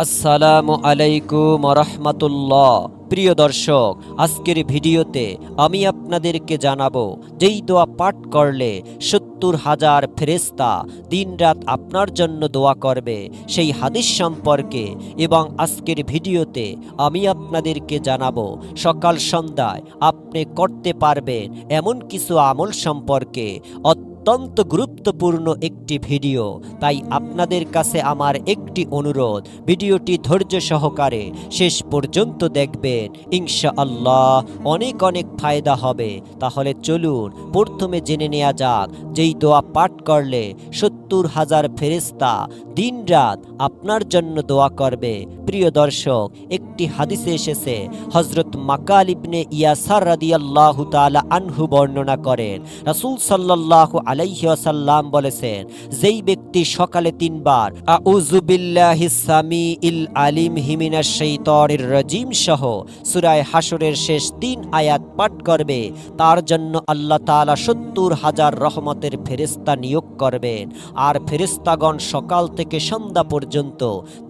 আসসালামু আলাইকুম রাহমাতুল্লাহ। প্রিয় দর্শক, আজকের ভিডিওতে আমি আপনাদেরকে জানাবো যেই দোয়া পাঠ করলে ৭০,০০০ ফেরেশতা দিনরাত আপনার জন্য দোয়া করবে, সেই হাদিস সম্পর্কে। এবং আজকের ভিডিওতে আমি আপনাদেরকে জানাবো সকাল সন্ধ্যায় আপনি করতে পারবেন এমন কিছু আমল সম্পর্কে। অত্যন্ত গুরুত্বপূর্ণ একটি ভিডিও, তাই আপনাদের কাছে আমার একটি অনুরোধ, ভিডিওটি ধৈর্য সহকারে শেষ পর্যন্ত দেখবেন। ইনশাআল্লাহ অনেক অনেক ফায়দা হবে। তাহলে চলুন প্রথমে জেনে নেওয়া যাক যেই দোয়া পাঠ করলে ৭০,০০০ ফেরেশতা দিনরাত আপনার জন্য দোয়া করবে। প্রিয় দর্শক, একটি হাদিসে এসেছে, হযরত মাকাল ইবনে ইয়াসার রাদিয়াল্লাহু তাআলা আনহু বর্ণনা করেন, রাসূল সাল্লাল্লাহু আলাইহি ওয়াসাল্লাম বলেছেন, যেই ব্যক্তি সকালে ৩ বার আউযু বিল্লাহিস সামিইল আলিম মিনাশ শাইতানির রাজিম সহ সূরা হাশরের শেষ ৩ আয়াত পাঠ করবে, তার জন্য আল্লাহ তাআলা ৭০,০০০ রহমতের ফেরেশতা নিয়োগ করবেন। আর ফেরেশতাগণ সকাল থেকে সন্ধ্যা পর্যন্ত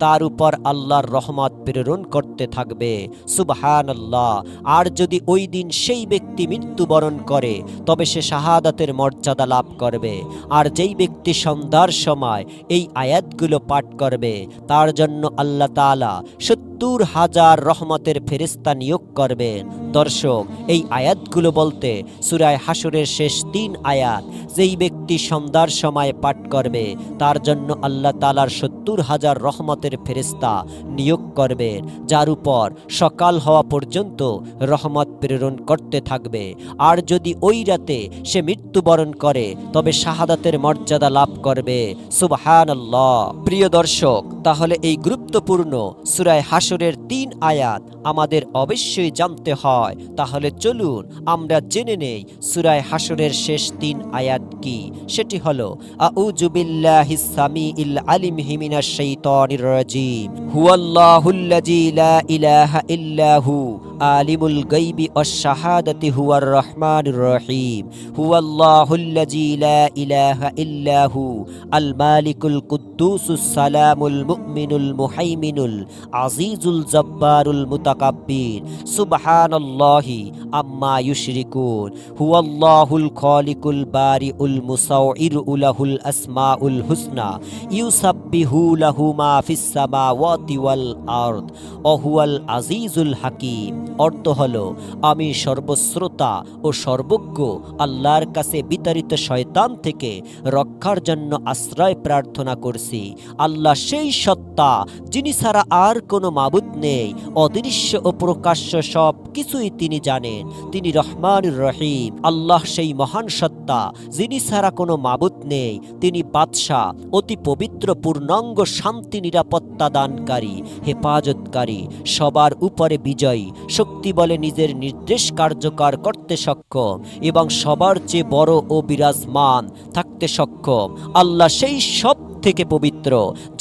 তার উপর আল্লাহর রহমত প্রেরণ করতে থাকবে। সুবহানাল্লাহ। আর যদি ওই দিন সেই ব্যক্তি মৃত্যুবরণ করে তবে সে শাহাদাতের মর্যাদা লাভ করবে। আর যেই ব্যক্তি সন্ধ্যার সময় এই আয়াতগুলো পাঠ করবে তার জন্য আল্লাহ তাআলা ৭০,০০০ রহমতের ফেরেশতা নিয়োগ করবেন। দর্শক, এই আয়াতগুলো বলতে সূরা হাশরের শেষ ৩ আয়াত, যেই ব্যক্তি সন্ধ্যার সময় পাঠ করবে তার জন্য আল্লাহ তাআলার ৭০,০০০ রহমতের ফেরেশতা নিয়োগ করবেন, যার উপর সকাল হওয়া পর্যন্ত রহমত প্রেরণ করতে থাকবে। আর যদি ওই রাতে সে মৃত্যুবরণ করে তবে শাহাদাতের মর্যাদা লাভ করবে। সুবহানাল্লাহ। প্রিয় দর্শক, তাহলে এই গুরুত্বপূর্ণ সূরা হাশরের ৩ আয়াত আমাদের অবশ্যই জানতে হয়। তাহলে চলুন আমরা জেনে নেই সূরা হাশরের শেষ ৩ আয়াত কি। সেটি হলো, আউযু বিল্লাহিস সামিইল আলিম মিনাশ শাইতানির রাজিম, হুয়াল্লাহুল্লাযী লা ইলাহা ইল্লাহু আলিমুল গায়বি ওয়াশ শাহাদাতি হুয়ার রহমানুর রহিম, হুয়াল্লাহুল্লাযী লা ইলাহা ইল্লাহু আল মালিকুল কুদ্দুসুস সালামুল মুমিনুল মুহাইমিনুল আজিজুল জব্বারুল মুতাকাব্বির, সুবহানাল্লাহি আম্মা ইউশরিকুন, হুয়াল্লাহুল খালিকুল বারিউল মুসাউইরু লাহুল আসমাউল হুসনা, ইউসাব্বিহু লাহু মা ফিস সামাওয়াতি ওয়াল আরদ ওয়া হুয়াল আজিজুল হাকীম। অর্থ হলো, আমি সর্বশ্রোতা ও সর্বজ্ঞ আল্লাহর কাছে বিতাড়িত শয়তান থেকে রক্ষার জন্য আশ্রয় প্রার্থনা করছি। আল্লাহ সেই সত্তা যিনি ছাড়া আর কোনো মাবুদ নেই, অদৃশ্য ও প্রকাশ্য সব কিছুই তিনি জানেন, তিনি রহমানুর রহিম। আল্লাহ সেই মহান সত্তা যিনি ছাড়া কোনো মাবুদ নেই, তিনি বাদশাহ, অতি পবিত্র, পূর্ণাঙ্গ শান্তি নিরাপত্তা দানকারী, হেফাজতকারী, সবার উপরে বিজয়ী, শক্তি বলে নিজের নির্দেশ কার্যকর করতে সক্ষম এবং সবার চেয়ে বড় ও বিরাজমান থাকতে সক্ষম। আল্লাহ সেই সব থেকে পবিত্র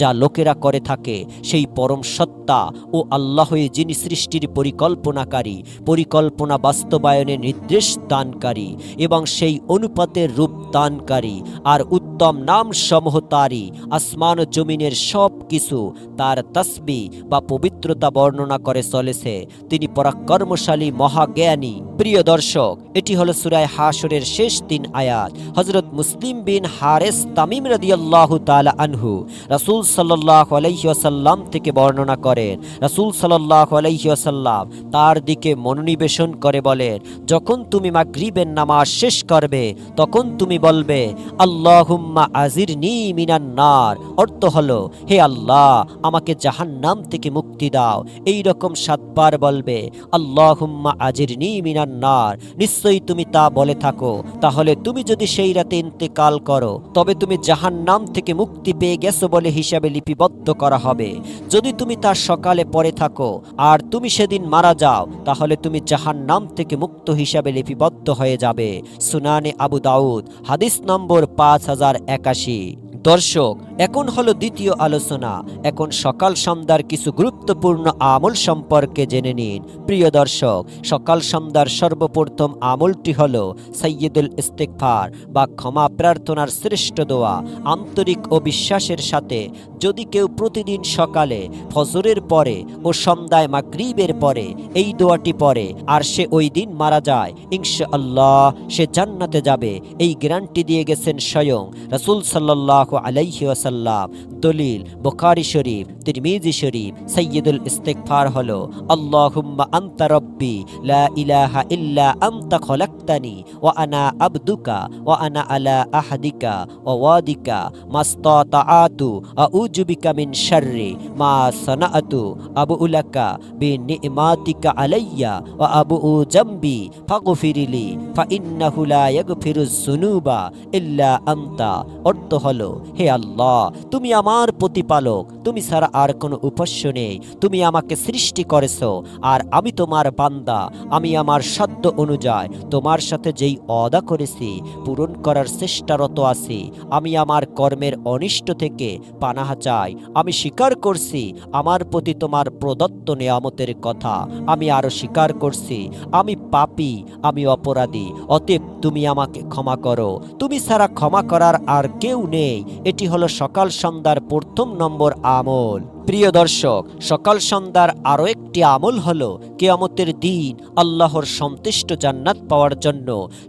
যা লোকেরা করে থাকে, সেই পরম সত্তা ও আল্লাহই যিনি সৃষ্টির পরিকল্পনাকারী, পরিকল্পনা বাস্তবায়নের নির্দেশ দানকারী এবং সেই অনুপাতের রূপ দানকারী। আর উত্তম নাম সমূহ তারই। আসমান ও জমিনের সব কিছু তার তাসবিহ বা পবিত্রতা বর্ণনা করে চলেছে। তিনি পরাক্রমশালী, মহাজ্ঞানী। প্রিয় দর্শক, এটি হলো সূরা হাশরের শেষ ৩ আয়াত। হযরত মুসলিম বিন হারেস তামিম রাদিয়াল্লাহু তাআলা আনহু রাসূল সাল্লাল্লাহু আলাইহি ওয়াসাল্লাম থেকে বর্ণনা করেন, রাসূল সাল্লাল্লাহু আলাইহি ওয়াসাল্লাম তার দিকে মনোনিবেশন করে বলেন, যখন তুমি মাগরিবের নামাজ শেষ করবে তখন তুমি বলবে, আল্লাহুম্মা আজিরনি মিনান নার। অর্থ হলো, হে আল্লাহ, আমাকে জাহান্নাম থেকে মুক্তি দাও। এই রকম ৭ বার বলবে, আল্লাহুম্মা আজিরনি মিনান নার। নিশ্চয়ই তুমি তা বলে থাকো, তাহলে তুমি যদি সেই রাতে ইন্তেকাল করো তবে তুমি জাহান্নাম থেকে মুক্তি পেয়ে গেছো বলে হিসাবে লিপিবদ্ধ করা হবে। যদি তুমি তার সকালে পড়ে থাকো আর তুমি সেদিন মারা যাও তাহলে তুমি জাহান্নাম থেকে মুক্ত হিসাবে লিপিবদ্ধ হয়ে যাবে। সুনানে আবু দাউদ, হাদিস নম্বর ৫০৮১। দর্শক, এখন হলো দ্বিতীয় আলোচনা। এখন সকাল সন্ধ্যার কিছু গুরুত্বপূর্ণ আমল সম্পর্কে জেনে নিন। প্রিয় দর্শক, সকাল সন্ধ্যার সর্বপ্রথম আমলটি হলো সাইয়্যিদুল ইস্তিগফার বা ক্ষমা প্রার্থনার শ্রেষ্ঠ দোয়া। আন্তরিক ও বিশ্বাসের সাথে যদি কেউ প্রতিদিন সকালে ফজরের পরে ও সন্ধ্যায় মাগরিবের পরে এই দোয়াটি পড়ে আর সে ওই দিন মারা যায়, ইনশাআল্লাহ সে জান্নাতে যাবে। এই গ্যারান্টি দিয়ে গেছেন স্বয়ং রাসূল সাল্লাল্লাহু আলাইহি ওয়াসাল্লাম। দলিল বুখারী শরীফ, তিরমিজি শরীফ। সাইয়্যিদুল ইস্তিগফার হলো আল্লাহুম্মা আনতা রব্বি লা ইলাহা ইল্লা আনতা খলাকতানি ওয়া আনা আবদুকা ওয়া আনা আলা আহাদিকা ওয়া ওয়াদিকা মাস্তাতাআতু আউযু বিকা মিন শাররি মা সানাআতু আবু লাকা বিনিমাতিকা আলাইয়া ওয়া আবু জামবি ফাগফিরলি ফাইন্নাহু লা ইয়াগফিরুজ যুনুবা ইল্লা আনতা। অর্থ হলো, হে আল্লাহ, তুমি আমার প্রতিপালক, তুমি ছাড়া আর কোনো উপাস্য নেই। তুমি আমাকে সৃষ্টি করেছো আর আমি তোমার বান্দা। আমি আমার সাধ্য অনুযায়ী তোমার সাথে যেই ওয়াদা করেছি পূরণ করার চেষ্টারত আছি। আমি আমার কর্মের অনিষ্ট থেকে পানাহ চাই। আমি স্বীকার করছি আমার প্রতি তোমার প্রদত্ত নিয়ামতের কথা। আমি আরো স্বীকার করছি আমি পাপী, আমি অপরাধী। অতএব তুমি আমাকে ক্ষমা করো। তুমি ছাড়া ক্ষমা করার আর কেউ নেই। এটি হলো সকাল সন্ধ্যার প্রথম নম্বর আমল। প্রিয় দর্শক, সকাল সন্ধ্যার আরও একটি আমল হলো কিয়ামতের দিন আল্লাহর সন্তুষ্ট জান্নাত পাওয়ার জন্য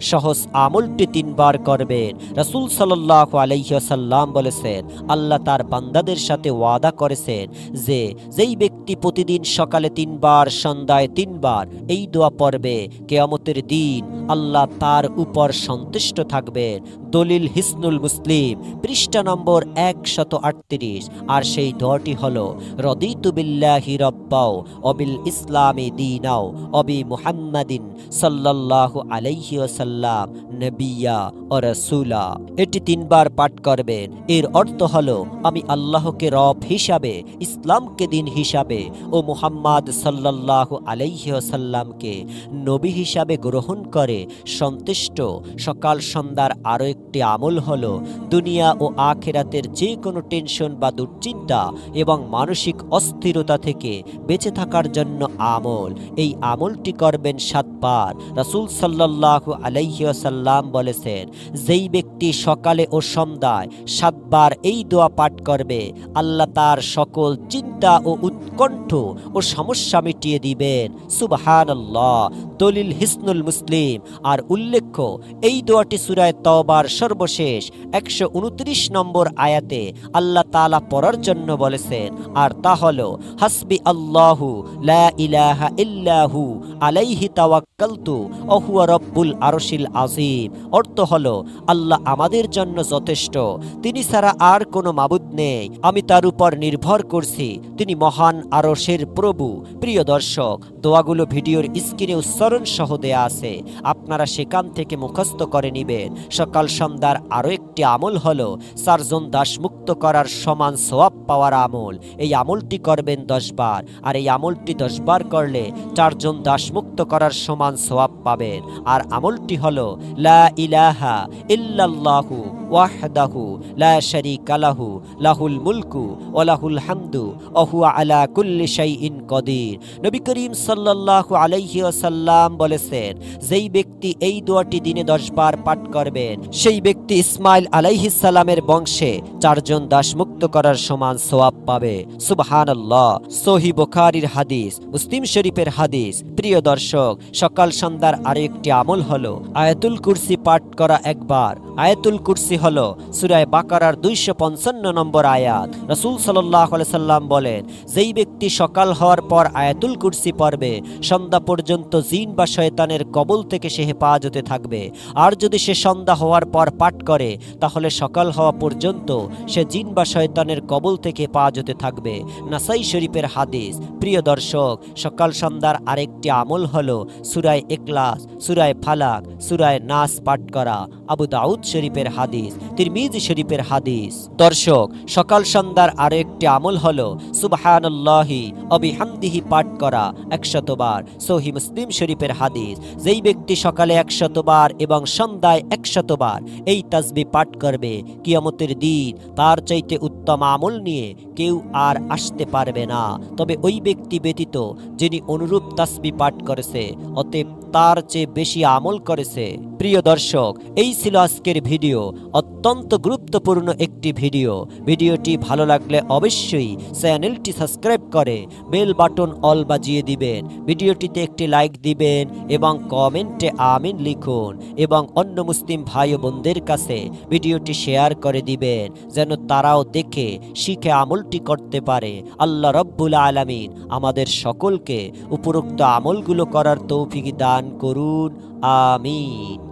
সহজ আমলটি 3 বার করবেন। রাসূল সাল্লাল্লাহু আলাইহি ওয়াসাল্লাম বলেছেন, আল্লাহ তার বান্দাদের সাথে ওয়াদা করেছেন যে যেই ব্যক্তি প্রতিদিন সকালে 3 বার সন্ধ্যায় 3 বার এই দোয়া পড়বে কিয়ামতের দিন আল্লাহ তার উপর সন্তুষ্ট থাকবেন। দলিল হিসনুল মুসলিম, পৃষ্ঠা নম্বর 138। আর সেই দোয়াটি হলো রদিতু বিল্লাহি রাব্বাও ওয়া বিল ইসলামি দীনাও ওয়া বি মুহাম্মাদিন সাল্লাল্লাহু আলাইহি ওয়াসাল্লাম নবিয়্যা ওয়া রাসূলা। এটি 3 বার পাঠ করবেন। এর অর্থ হলো, আমি আল্লাহকে রব হিসাবে, ইসলামকে দিন হিসাবে ও মুহাম্মদ সাল্লাল্লাহু আলাইহি ওয়াসাল্লামকে নবী হিসাবে গ্রহণ করে সন্তুষ্ট। সকাল সন্ধ্যার আরও একটি আমল হলো দুনিয়া ও আখিরাতের যে কোনো টেনশন বা দুশ্চিন্তা এবং মানসিক অস্থিরতা থেকে বেঁচে থাকার জন্য আমল। এই আমলটি করবেন 7 বার। রাসূল সাল্লাল্লাহু আলাইহি ওয়াসাল্লাম বলেছেন, যেই ব্যক্তি সকালে ও সন্ধ্যায় 7 বার এই দোয়া পাঠ করবে আল্লাহ তার সকল চিন্তা ও উৎকণ্ঠ ও সমস্যা মিটিয়ে দিবেন। সুবহানাল্লাহ। দলিল হিসনুল মুসলিম। আর উল্লেখ্য, এই দোয়াটি সূরা তাওবার সর্বশেষ 129 নম্বর আয়াতে আল্লাহ তাআলা পড়ার জন্য বলেছেন। আর তা হলো, হাসবি আল্লাহু লা ইলাহা ইল্লাহু আলাইহি তাওয়াক্কালতু ওয়া হুয়া রব্বুল আরশিল আযীম। অর্থ হলো, আল্লাহ আমাদের জন্য যথেষ্ট, তিনি ছাড়া আর কোনো মাবুদ নেই। আমি তার উপর নির্ভর করছি, তিনি মহান আরশের প্রভু। প্রিয় দর্শক, দোয়াগুলো ভিডিওর স্ক্রিনে উচ্চারণ সহ দেয়া আছে, আপনারা সেখান থেকে মুখস্থ করে নেবেন। সকাল সন্ধ্যার আরও একটি আমল হলো 4 জন দাসমুক্ত করার সমান সওয়াব পাওয়ার আমল। এই আমলটি করবেন 10 বার। আর এই আমলটি 10 বার করলে 4 জন দাসমুক্ত করার সমান সওয়াব পাবেন। আর আমলটি হলো লা ইলাহা ইল্লাল্লাহু ওয়াহদাহু লা শারীকা লাহু লাহুল মুলকু ওয়া লাহুল হামদু ওয়া হুয়া আলা কুল্লি শাইইন কদির। নবী করিম সাল্লাল্লাহু আলাইহি ওয়াসাল্লাম বলেছেন, যেই ব্যক্তি এই দোয়াটি দিনে 10 বার পাঠ করবেন সেই ব্যক্তি ইসমাইল আলাইহিস সালামের বংশে 4 জন দাসমুক্ত করার সমান সওয়াব পাবে। সুবহানাল্লাহ। সহিহ বুখারীর হাদিস, মুসলিম শরীফের হাদিস। প্রিয় দর্শক, সকাল সন্ধ্যার আরেকটি আমল হলো আয়াতুল কুরসি পাঠ করা 1 বার। আয়াতুল কুরসি হলো সূরা বাকারার 255 নম্বর আয়াত। রাসূল সাল্লাল্লাহু আলাইহি সাল্লাম বলেন, যেই ব্যক্তি সকাল হওয়ার পর আয়াতুল কুরসি পড়বে সন্ধ্যা পর্যন্ত জিন বা শয়তানের কবল থেকে সে হেফাজতে থাকবে। আর যদি সে সন্ধ্যা হওয়ার পর পাঠ করে তাহলে সকাল হওয়া পর্যন্ত সে জিন বা শয়তানের কবল থেকে হেফাজতে থাকবে। নাসাই শরীফের হাদিস। প্রিয় দর্শক, সকাল সন্ধ্যার আরেকটি আমল হলো সূরা ইখলাস, সূরা ফালাক, সূরা নাস পাঠ করা। আবু দাউদ শরীফের হাদিস। হাদিস, তিরমিজি শরীফের হাদিস। দর্শক, সকাল সন্ধ্যার আরো একটি আমল হলো সুবহানাল্লাহি ওয়া বিহামদিহি পাঠ করা 100 বার। সহিহ মুসলিম শরীফের হাদিস, যেই ব্যক্তি সকালে 100 বার এবং সন্ধ্যায় 100 বার এই তাসবিহ পাঠ করবে, কিয়ামতের দিন তার চাইতে উত্তম আমল নিয়ে কেউ আর আসতে পারবে না, তবে ওই ব্যক্তি ব্যতীত যিনি অনুরূপ তাসবিহ পাঠ করেছে, অতএব তার চেয়ে বেশি আমল করেছে। প্রিয় দর্শক, এই ছিল আজকের ভিডিও, অত্যন্ত গুরুত্বপূর্ণ একটি ভিডিও। ভিডিওটি ভালো লাগলে অবশ্যই চ্যানেলটি সাবস্ক্রাইব করে বেল বাটন অল বাজিয়ে দিবেন, ভিডিওটিতে একটি লাইক দিবেন এবং কমেন্টে আমিন লিখুন এবং অন্য মুসলিম ভাই ও বোনদের কাছে ভিডিওটি শেয়ার করে দিবেন, যেন তারাও দেখে শিখে আমলটি করতে পারে। আল্লাহ রব্বুল আলামিন আমাদের সকলকে উপরোক্ত আমলগুলো করার তৌফিক দান করুন। আমিন।